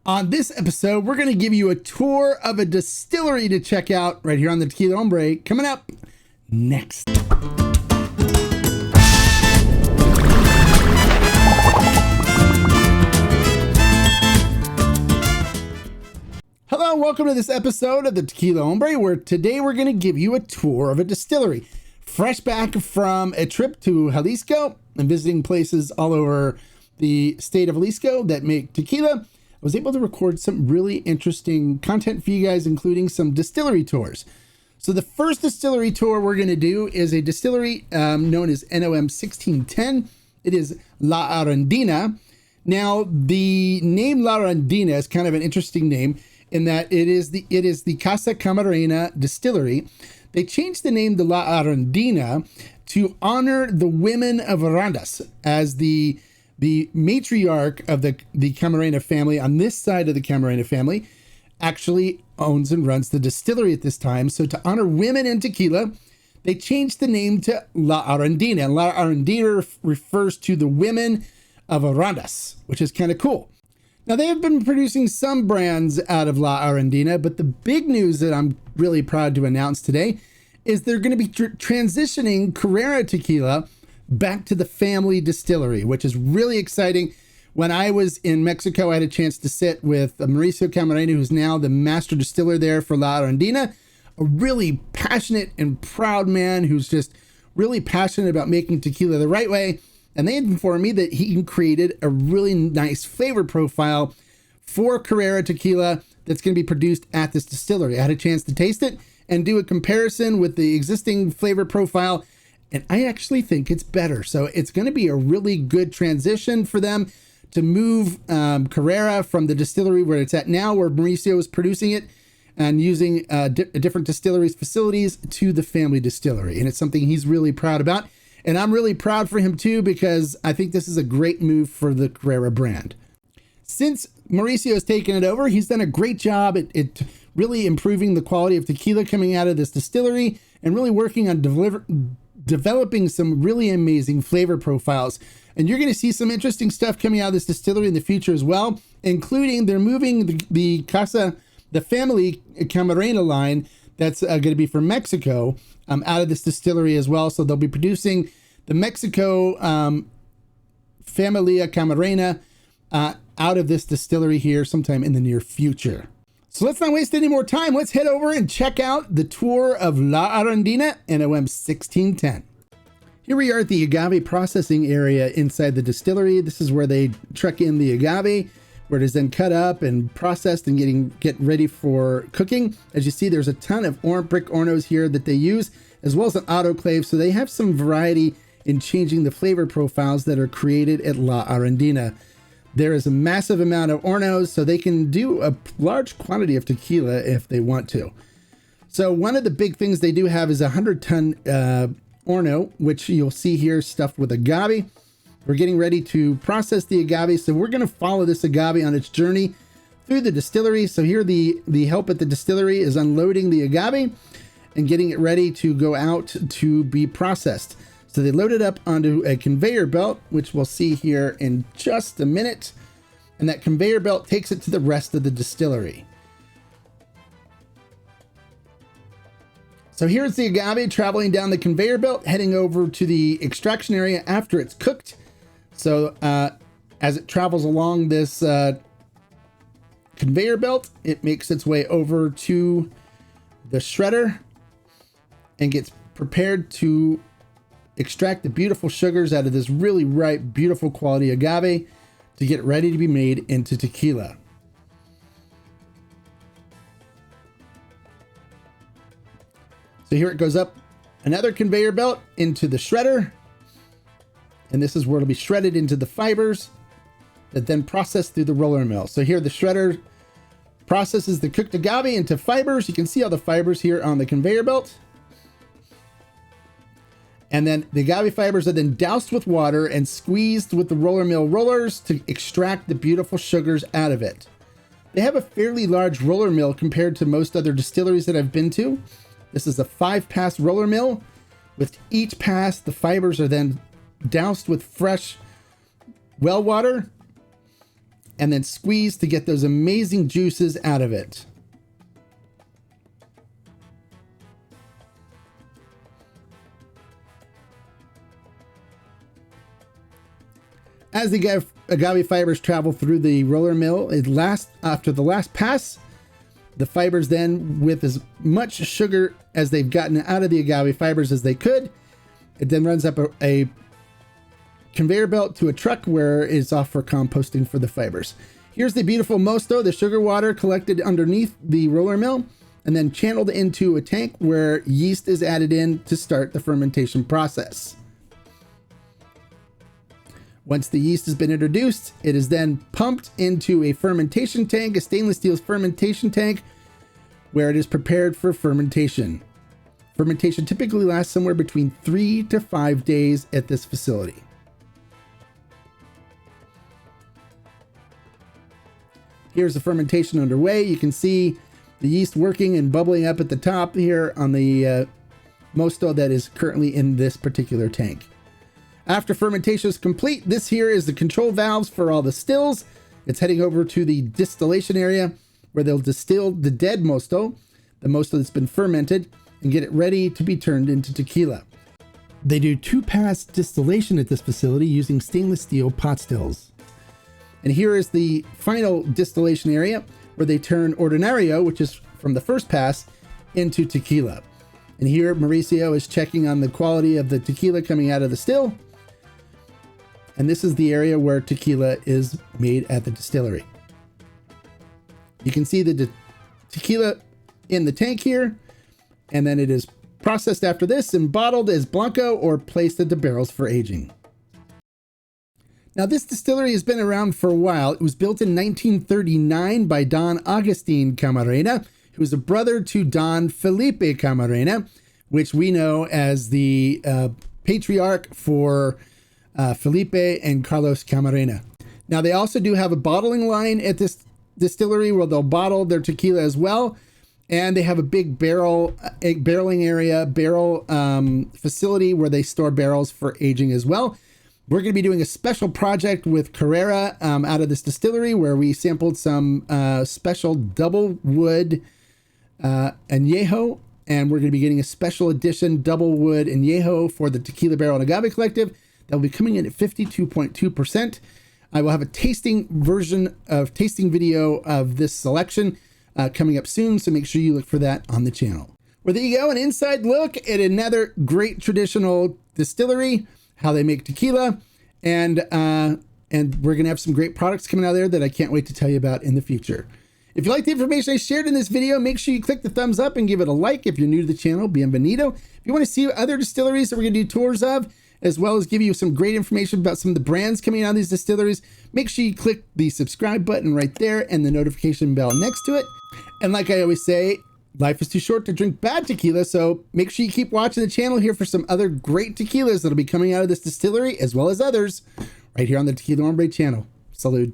On this episode, we're going to give you a tour of a distillery to check out right here on the Tequila Hombre, coming up next. Hello, and welcome to this episode of the Tequila Hombre, where today we're going to give you a tour of a distillery. Fresh back from a trip to Jalisco and visiting places all over the state of Jalisco that make tequila, I was able to record some really interesting content for you guys, including some distillery tours. So the first distillery tour we're going to do is a distillery known as NOM 1610. It is La Arandina. Now, the name La Arandina is kind of an interesting name in that it is the Casa Camarena distillery. They changed the name to La Arandina to honor the women of Arandas as the matriarch of the Camarena family on this side of the Camarena family actually owns and runs the distillery at this time. So to honor women in tequila, they changed the name to La Arandina. And La Arandina refers to the women of Arandas, which is kind of cool. Now, they have been producing some brands out of La Arandina, but the big news that I'm really proud to announce today is they're going to be transitioning Carrera tequila back to the family distillery, which is really exciting. When I was in Mexico, I had a chance to sit with Mauricio Camarena, who's now the master distiller there for La Arandina, a really passionate and proud man who's just really passionate about making tequila the right way. And they informed me that he created a really nice flavor profile for Carrera tequila that's going to be produced at this distillery. I had a chance to taste it and do a comparison with the existing flavor profile, and I actually think it's better. So it's going to be a really good transition for them to move Carrera from the distillery where it's at now, where Mauricio is producing it, and using different distilleries facilities to the family distillery. And it's something he's really proud about. And I'm really proud for him too, because I think this is a great move for the Carrera brand. Since Mauricio has taken it over, he's done a great job at really improving the quality of tequila coming out of this distillery and really working on developing some really amazing flavor profiles. And you're going to see some interesting stuff coming out of this distillery in the future as well, including they're moving the family Camarena line that's going to be from Mexico out of this distillery as well. So they'll be producing the Mexico Familia Camarena out of this distillery here sometime in the near future. So let's not waste any more time. Let's head over and check out the tour of La Arandina NOM 1610. Here we are at the agave processing area inside the distillery. This is where they truck in the agave, where it is then cut up and processed and get ready for cooking. As you see, there's a ton of brick ornos here that they use, as well as an autoclave. So they have some variety in changing the flavor profiles that are created at La Arandina. There is a massive amount of ornos, so they can do a large quantity of tequila if they want to. So one of the big things they do have is a 100-ton orno, which you'll see here stuffed with agave. We're getting ready to process the agave, so we're going to follow this agave on its journey through the distillery. So here the help at the distillery is unloading the agave and getting it ready to go out to be processed. So they load it up onto a conveyor belt, which we'll see here in just a minute. And that conveyor belt takes it to the rest of the distillery. So here's the agave traveling down the conveyor belt, heading over to the extraction area after it's cooked. So as it travels along this conveyor belt, it makes its way over to the shredder and gets prepared to extract the beautiful sugars out of this really ripe, beautiful quality agave to get ready to be made into tequila. So here it goes up another conveyor belt into the shredder. And this is where it'll be shredded into the fibers that then process through the roller mill. So here the shredder processes the cooked agave into fibers. You can see all the fibers here on the conveyor belt. And then the agave fibers are then doused with water and squeezed with the roller mill rollers to extract the beautiful sugars out of it. They have a fairly large roller mill compared to most other distilleries that I've been to. This is a 5-pass roller mill. With each pass, the fibers are then doused with fresh well water and then squeeze to get those amazing juices out of it. As the agave fibers travel through the roller mill, after the last pass, the fibers then, with as much sugar as they've gotten out of the agave fibers as they could, it then runs up a conveyor belt to a truck where it's off for composting for the fibers. Here's the beautiful mosto, the sugar water collected underneath the roller mill and then channeled into a tank where yeast is added in to start the fermentation process. Once the yeast has been introduced, it is then pumped into a fermentation tank, a stainless steel fermentation tank, where it is prepared for fermentation. Fermentation typically lasts somewhere between 3 to 5 days at this facility. Here's the fermentation underway. You can see the yeast working and bubbling up at the top here on the mosto that is currently in this particular tank. After fermentation is complete, this here is the control valves for all the stills. It's heading over to the distillation area where they'll distill the dead mosto, the mosto that's been fermented, and get it ready to be turned into tequila. They do 2-pass distillation at this facility using stainless steel pot stills. And here is the final distillation area where they turn ordinario, which is from the first pass, into tequila. And here Mauricio is checking on the quality of the tequila coming out of the still. And this is the area where tequila is made at the distillery. You can see the tequila in the tank here, and then it is processed after this and bottled as Blanco or placed into barrels for aging. Now, this distillery has been around for a while. It was built in 1939 by Don Agustin Camarena, who is a brother to Don Felipe Camarena, which we know as the patriarch for Felipe and Carlos Camarena. Now, they also do have a bottling line at this distillery where they'll bottle their tequila as well. And they have a big barreling area, facility where they store barrels for aging as well. We're going to be doing a special project with Carrera out of this distillery where we sampled some special double wood añejo, and we're going to be getting a special edition double wood añejo for the Tequila Barrel and Agave Collective that will be coming in at 52.2%. I will have a tasting video of this selection coming up soon, so make sure you look for that on the channel. Well, there you go, an inside look at another great traditional distillery, how they make tequila, and we're gonna have some great products coming out of there that I can't wait to tell you about in the future. If you like the information I shared in this video, make sure you click the thumbs up and give it a like. If you're new to the channel, bienvenido. If you want to see other distilleries that we're gonna do tours of, as well as give you some great information about some of the brands coming out of these distilleries, make sure you click the subscribe button right there and the notification bell next to it. And like I always say, life is too short to drink bad tequila, so make sure you keep watching the channel here for some other great tequilas that'll be coming out of this distillery, as well as others, right here on the Tequila Hombre channel. Salud.